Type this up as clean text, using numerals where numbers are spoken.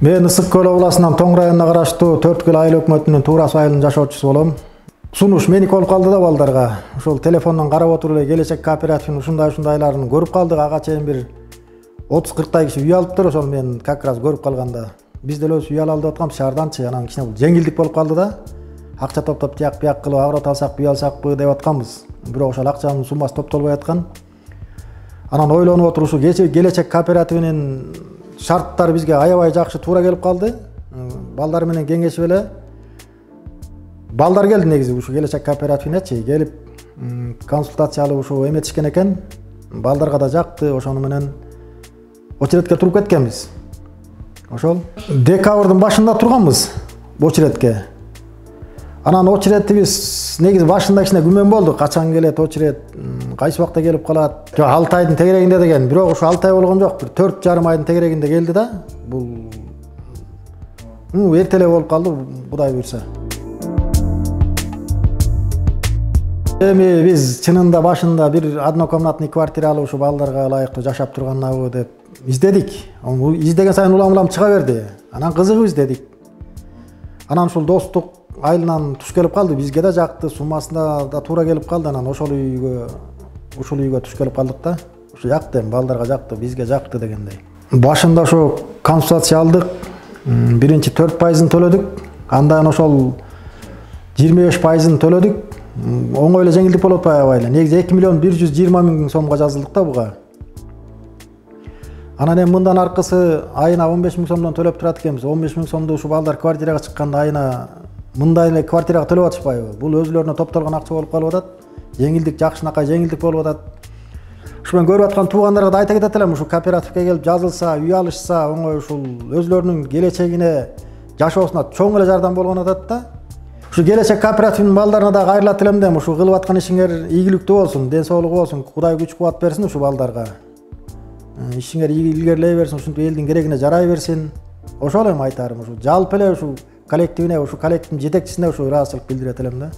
Мен Ысык Көл обласынан Тоң районуна караштуу Төрткүл айыл өкмөтүнүн Туурас айылынын жашоочусу болом. Сунуш мени болуп калды да балдарга. Ошол телефондон карап отуруп эле келечек кооперативдин ушундайларын көрүп калдык. Ага чейин бир 30-40 киши үй алыптыр. Ошол мен как раз көрүп калганда биз деле үй алалы деп атканбыз шаарданчы. Анан кичине бул жеңилдик болуп калды да. Акча топтоп тияк бияк кылып агрот алсак, үй алсакпы деп атканбыз. Бирок ошол акчанын суммасы топтолбой аткан. Анан ойлонуп отуруп ушу келечек кооперативинин шарттары бизге аябай жакшы туура келип калды. Балдар менен кеңешип эле балдар келди негизи ушу келечек кооперативинечи келип консультация алып ушу эметишкен экен. Балдарга да жакты, ошону менен очередке туруп кеткенбиз. Ошол декабрдын башында турганбыз очередке. Анан очередибиз негизи башында кичине күмөн болду. Качан келет очеред, кайсы убакта келип калат. Жок, 6 айдын тегерегинде деген. Бирок ушу 6 ай болгон жок. Бир 4,5 айдын тегерегинде келди да. Бул эртелеп болуп калды, Кудай буйрса. Эми биз чынында башында бир однокомнатный квартиралы ушу балдарга ылайыктуу жашап турганабы деп издедик. Издеген сайын улам чыга берди. Анан кызыгып издедик. Анан ушул достук айылынан туш келип калды, бизге да жакты, суммасында да туура келип калды. Анан ушул үйгө туш келип калдык да. Ушу жакты, балдарга жакты, бизге жакты дегендей. Башында ошо консультация алдык. Биринчи 4% төлөдүк. Андан ошол 25% төлөдүк. Оңой эле жеңилдик болуп атпайбы эле. Негизи 2,120,000 сомго жазылдык да буга. Анан эми мындан аркысы айына 15,000 сомдон төлөп турат экенбиз. 15,000 сомду ушу балдар квартирага чыкканда айына мындай эле квартирага төлөп атышпайбы? Бул өзүлөрүнө топтолгон акча болуп калып атат. Жеңилдик, жакшынакай жеңилдик болуп атат. Ушу мен көрүп аткан туугандарга да айта кетет элем, ушу кооперативге келип жазылса, үй алышса, оңой ушул өзүлөрүнүн келечегине, жашоосуна чоң эле жардам болгон атат да. Ушу келечек кооперативдин балдарына да кайрылат элем дем, ушу кылып аткан ишиңер ийгиликтүү болсун, ден соолугу болсун, Кудай күч кубат берсин ушу балдарга. Ишиңер илгерилей берсин, ушинтип элдин керегине жарай берсин. Ошол эми айтарым, ушу жалпы эле ушу коллективине, ушу коллективдин жетекчисине ушу ыраазычылык билдирет элем да.